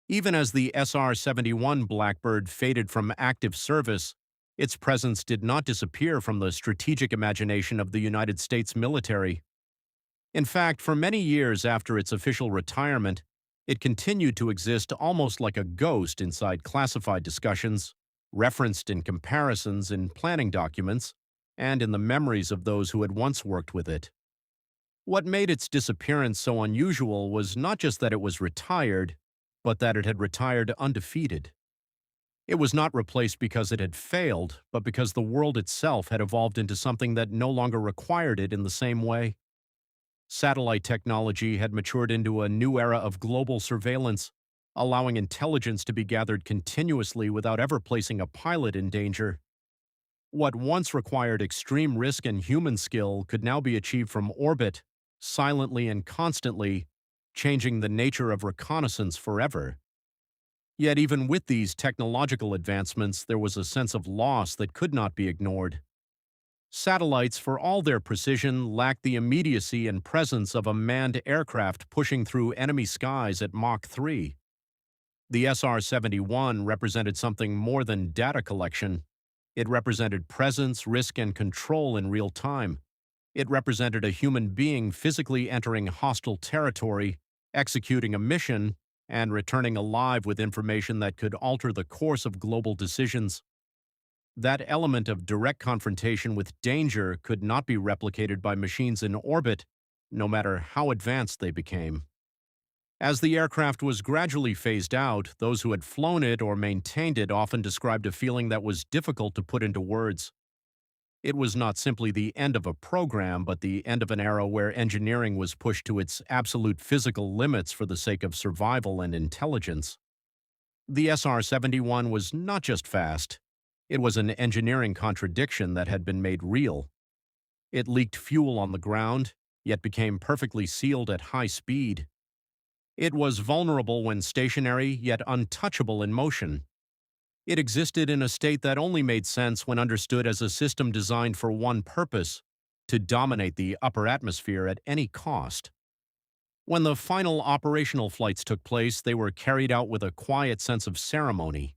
Even as the SR-71 Blackbird faded from active service, its presence did not disappear from the strategic imagination of the United States military. In fact, for many years after its official retirement, it continued to exist almost like a ghost inside classified discussions, referenced in comparisons in planning documents, and in the memories of those who had once worked with it. What made its disappearance so unusual was not just that it was retired, but that it had retired undefeated. It was not replaced because it had failed, but because the world itself had evolved into something that no longer required it in the same way. Satellite technology had matured into a new era of global surveillance, allowing intelligence to be gathered continuously without ever placing a pilot in danger. What once required extreme risk and human skill could now be achieved from orbit, silently and constantly, changing the nature of reconnaissance forever. Yet even with these technological advancements, there was a sense of loss that could not be ignored. Satellites, for all their precision, lacked the immediacy and presence of a manned aircraft pushing through enemy skies at Mach 3. The SR-71 represented something more than data collection. It represented presence, risk, and control in real time. It represented a human being physically entering hostile territory, executing a mission, and returning alive with information that could alter the course of global decisions. That element of direct confrontation with danger could not be replicated by machines in orbit, no matter how advanced they became. As the aircraft was gradually phased out, those who had flown it or maintained it often described a feeling that was difficult to put into words. It was not simply the end of a program, but the end of an era where engineering was pushed to its absolute physical limits for the sake of survival and intelligence. The SR-71 was not just fast. It was an engineering contradiction that had been made real. It leaked fuel on the ground, yet became perfectly sealed at high speed. It was vulnerable when stationary, yet untouchable in motion. It existed in a state that only made sense when understood as a system designed for one purpose: to dominate the upper atmosphere at any cost. When the final operational flights took place, they were carried out with a quiet sense of ceremony.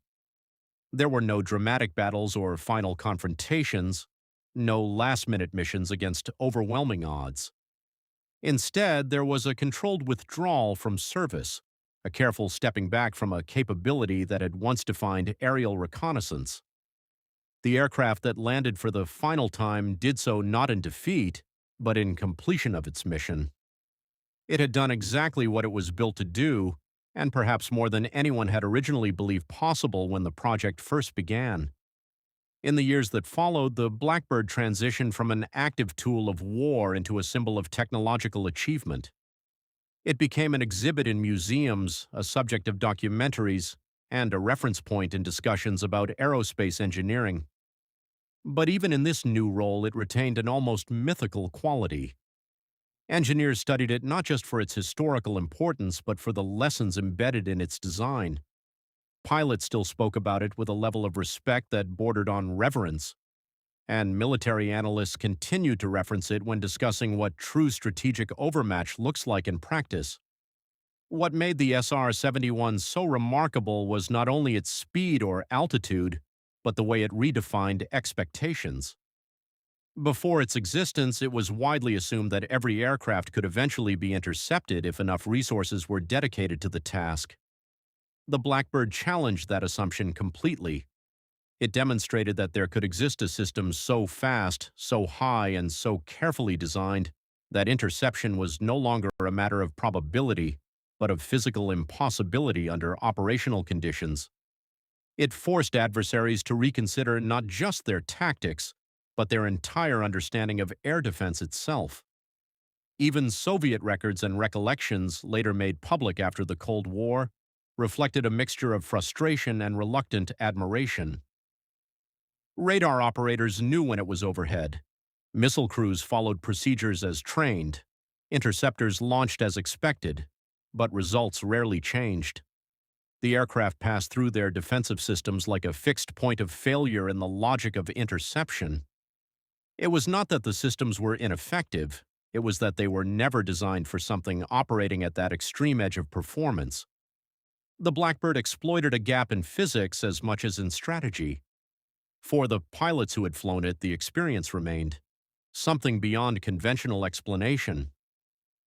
There were no dramatic battles or final confrontations, no last-minute missions against overwhelming odds. Instead, there was a controlled withdrawal from service, a careful stepping back from a capability that had once defined aerial reconnaissance. The aircraft that landed for the final time did so not in defeat, but in completion of its mission. It had done exactly what it was built to do, and perhaps more than anyone had originally believed possible when the project first began. In the years that followed, the Blackbird transitioned from an active tool of war into a symbol of technological achievement. It became an exhibit in museums, a subject of documentaries, and a reference point in discussions about aerospace engineering. But even in this new role, it retained an almost mythical quality. Engineers studied it not just for its historical importance, but for the lessons embedded in its design. Pilots still spoke about it with a level of respect that bordered on reverence, and military analysts continued to reference it when discussing what true strategic overmatch looks like in practice. What made the SR-71 so remarkable was not only its speed or altitude, but the way it redefined expectations. Before its existence, it was widely assumed that every aircraft could eventually be intercepted if enough resources were dedicated to the task. The Blackbird challenged that assumption completely. It demonstrated that there could exist a system so fast, so high, and so carefully designed that interception was no longer a matter of probability, but of physical impossibility under operational conditions. It forced adversaries to reconsider not just their tactics, but their entire understanding of air defense itself. Even Soviet records and recollections, later made public after the Cold War, reflected a mixture of frustration and reluctant admiration. Radar operators knew when it was overhead. Missile crews followed procedures as trained. Interceptors launched as expected, but results rarely changed. The aircraft passed through their defensive systems like a fixed point of failure in the logic of interception. It was not that the systems were ineffective, it was that they were never designed for something operating at that extreme edge of performance. The Blackbird exploited a gap in physics as much as in strategy. For the pilots who had flown it, the experience remained something beyond conventional explanation.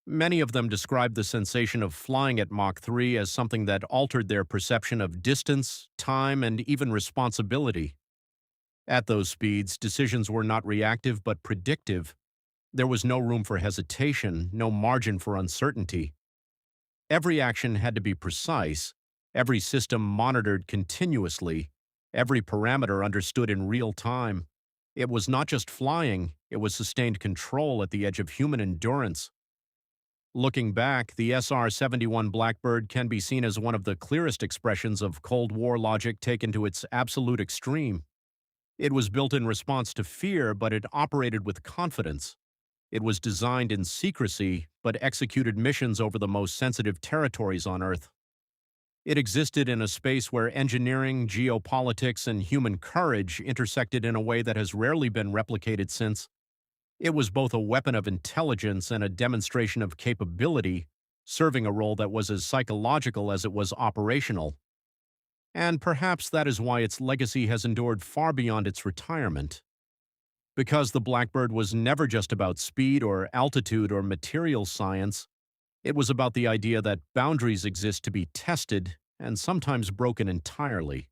Many of them described the sensation of flying at Mach 3 as something that altered their perception of distance, time, and even responsibility. At those speeds, decisions were not reactive but predictive. There was no room for hesitation, no margin for uncertainty. Every action had to be precise, every system monitored continuously, every parameter understood in real time. It was not just flying, it was sustained control at the edge of human endurance. Looking back, the SR-71 Blackbird can be seen as one of the clearest expressions of Cold War logic taken to its absolute extreme. It was built in response to fear, but it operated with confidence. It was designed in secrecy, but executed missions over the most sensitive territories on Earth. It existed in a space where engineering, geopolitics, and human courage intersected in a way that has rarely been replicated since. It was both a weapon of intelligence and a demonstration of capability, serving a role that was as psychological as it was operational. And perhaps that is why its legacy has endured far beyond its retirement. Because the Blackbird was never just about speed or altitude or material science, it was about the idea that boundaries exist to be tested and sometimes broken entirely.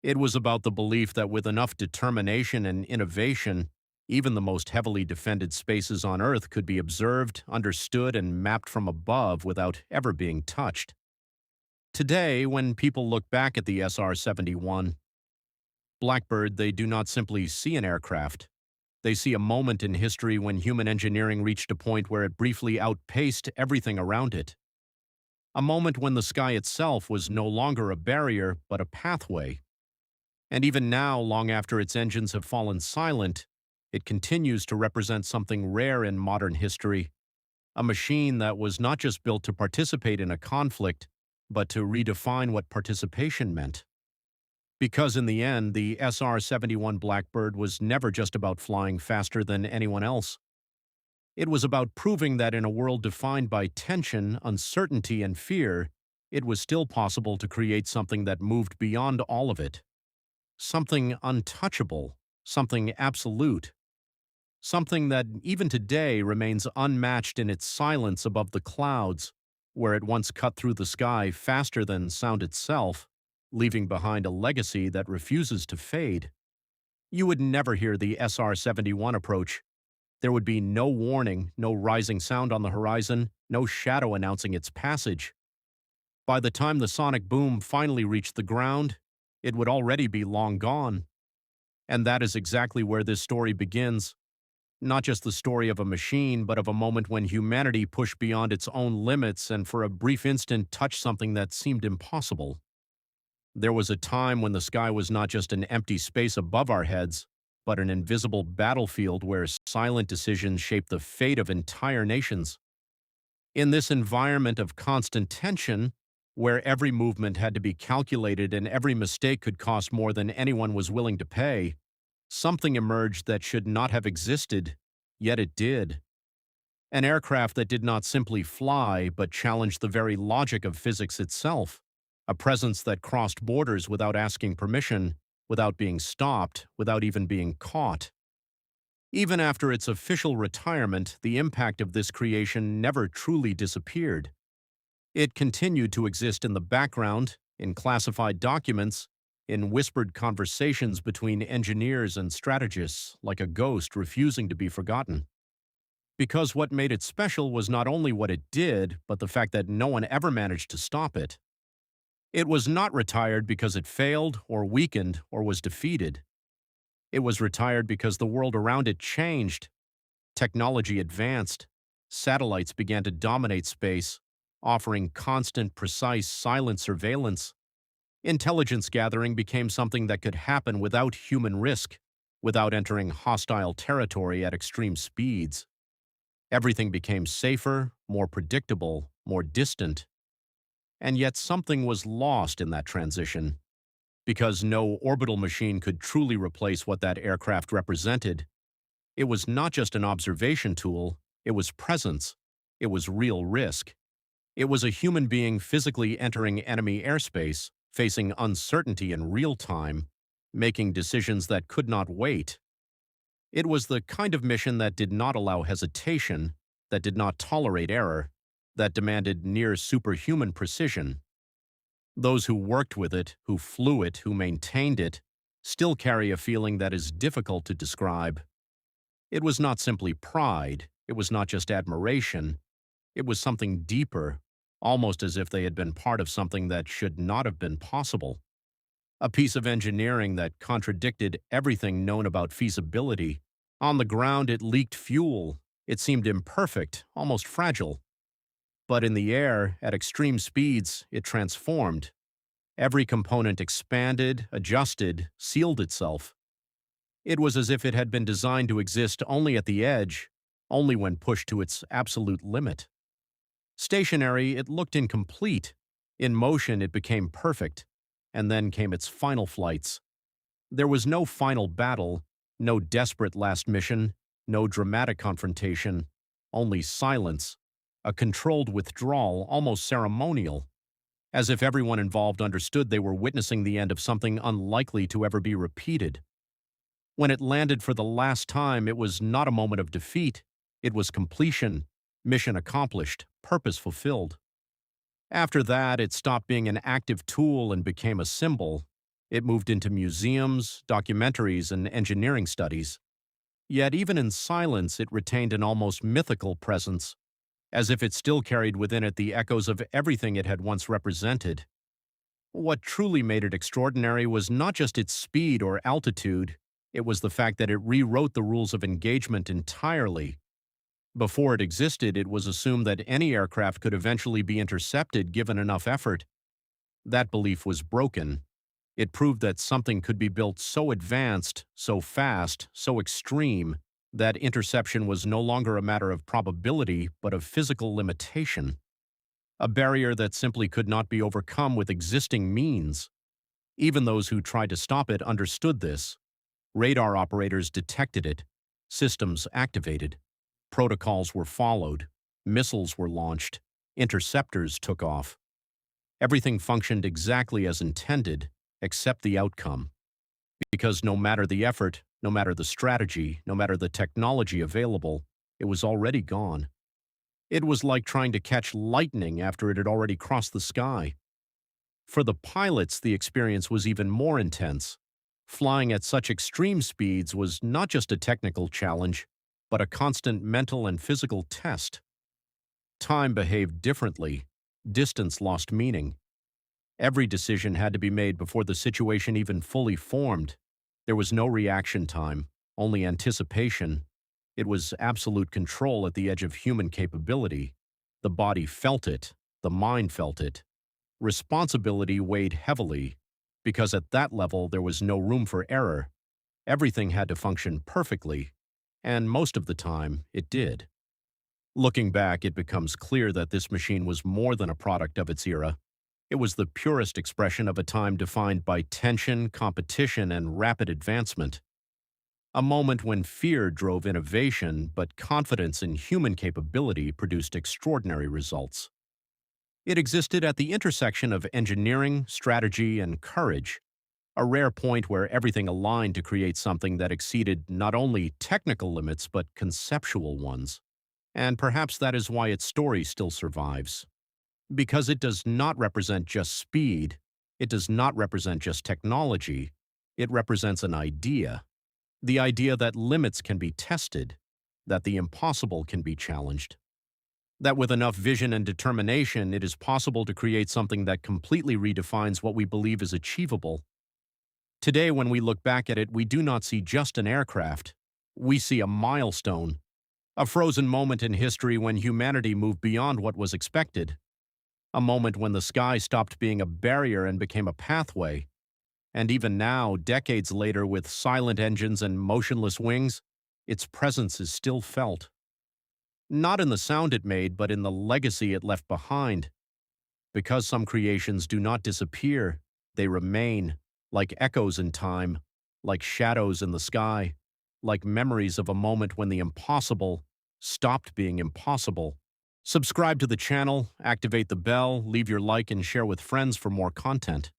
It was about the belief that with enough determination and innovation, even the most heavily defended spaces on Earth could be observed, understood, and mapped from above without ever being touched. Today, when people look back at the SR-71 Blackbird, they do not simply see an aircraft. They see a moment in history when human engineering reached a point where it briefly outpaced everything around it. A moment when the sky itself was no longer a barrier, but a pathway. And even now, long after its engines have fallen silent, it continues to represent something rare in modern history, a machine that was not just built to participate in a conflict, but to redefine what participation meant. Because in the end, the SR-71 Blackbird was never just about flying faster than anyone else. It was about proving that in a world defined by tension, uncertainty, and fear, it was still possible to create something that moved beyond all of it. Something untouchable, something absolute. Something that even today remains unmatched in its silence above the clouds, where it once cut through the sky faster than sound itself, leaving behind a legacy that refuses to fade. You would never hear the SR-71 approach. There would be no warning, no rising sound on the horizon, no shadow announcing its passage. By the time the sonic boom finally reached the ground, it would already be long gone. And that is exactly where this story begins. Not just the story of a machine, but of a moment when humanity pushed beyond its own limits and for a brief instant touched something that seemed impossible. There was a time when the sky was not just an empty space above our heads, but an invisible battlefield where silent decisions shaped the fate of entire nations. In this environment of constant tension, where every movement had to be calculated and every mistake could cost more than anyone was willing to pay, something emerged that should not have existed, yet it did. An aircraft that did not simply fly, but challenged the very logic of physics itself. A presence that crossed borders without asking permission, without being stopped, without even being caught. Even after its official retirement, the impact of this creation never truly disappeared. It continued to exist in the background, in classified documents, in whispered conversations between engineers and strategists, like a ghost refusing to be forgotten. Because what made it special was not only what it did, but the fact that no one ever managed to stop it. It was not retired because it failed, or weakened, or was defeated. It was retired because the world around it changed. Technology advanced. Satellites began to dominate space, offering constant, precise, silent surveillance. Intelligence gathering became something that could happen without human risk, without entering hostile territory at extreme speeds. Everything became safer, more predictable, more distant. And yet something was lost in that transition. Because no orbital machine could truly replace what that aircraft represented. It was not just an observation tool, it was presence, it was real risk. It was a human being physically entering enemy airspace, facing uncertainty in real time, making decisions that could not wait. It was the kind of mission that did not allow hesitation, that did not tolerate error, that demanded near superhuman precision. Those who worked with it, who flew it, who maintained it, still carry a feeling that is difficult to describe. It was not simply pride, it was not just admiration, it was something deeper, almost as if they had been part of something that should not have been possible. A piece of engineering that contradicted everything known about feasibility. On the ground, it leaked fuel. It seemed imperfect, almost fragile. But in the air, at extreme speeds, it transformed. Every component expanded, adjusted, sealed itself. It was as if it had been designed to exist only at the edge, only when pushed to its absolute limit. Stationary, it looked incomplete. In motion, it became perfect. And then came its final flights. There was no final battle, no desperate last mission, no dramatic confrontation, only silence, a controlled withdrawal, almost ceremonial, as if everyone involved understood they were witnessing the end of something unlikely to ever be repeated. When it landed for the last time, it was not a moment of defeat. It was completion, mission accomplished, purpose fulfilled. After that, it stopped being an active tool and became a symbol. It moved into museums, documentaries, and engineering studies. Yet even in silence, it retained an almost mythical presence, as if it still carried within it the echoes of everything it had once represented. What truly made it extraordinary was not just its speed or altitude, it was the fact that it rewrote the rules of engagement entirely. Before it existed, it was assumed that any aircraft could eventually be intercepted given enough effort. That belief was broken. It proved that something could be built so advanced, so fast, so extreme, that interception was no longer a matter of probability, but of physical limitation. A barrier that simply could not be overcome with existing means. Even those who tried to stop it understood this. Radar operators detected it. Systems activated. Protocols were followed, missiles were launched, interceptors took off. Everything functioned exactly as intended, except the outcome. Because no matter the effort, no matter the strategy, no matter the technology available, it was already gone. It was like trying to catch lightning after it had already crossed the sky. For the pilots, the experience was even more intense. Flying at such extreme speeds was not just a technical challenge, but a constant mental and physical test. Time behaved differently. Distance lost meaning. Every decision had to be made before the situation even fully formed. There was no reaction time, only anticipation. It was absolute control at the edge of human capability. The body felt it. The mind felt it. Responsibility weighed heavily, because at that level there was no room for error. Everything had to function perfectly. And most of the time, it did. Looking back, it becomes clear that this machine was more than a product of its era. It was the purest expression of a time defined by tension, competition, and rapid advancement. A moment when fear drove innovation, but confidence in human capability produced extraordinary results. It existed at the intersection of engineering, strategy, and courage, a rare point where everything aligned to create something that exceeded not only technical limits but conceptual ones. And perhaps that is why its story still survives. Because it does not represent just speed, it does not represent just technology, it represents an idea. The idea that limits can be tested, that the impossible can be challenged. That with enough vision and determination, it is possible to create something that completely redefines what we believe is achievable. Today, when we look back at it, we do not see just an aircraft. We see a milestone, a frozen moment in history when humanity moved beyond what was expected, a moment when the sky stopped being a barrier and became a pathway. And even now, decades later, with silent engines and motionless wings, its presence is still felt. Not in the sound it made, but in the legacy it left behind. Because some creations do not disappear, they remain, like echoes in time, like shadows in the sky, like memories of a moment when the impossible stopped being impossible. Subscribe to the channel, activate the bell, leave your like and share with friends for more content.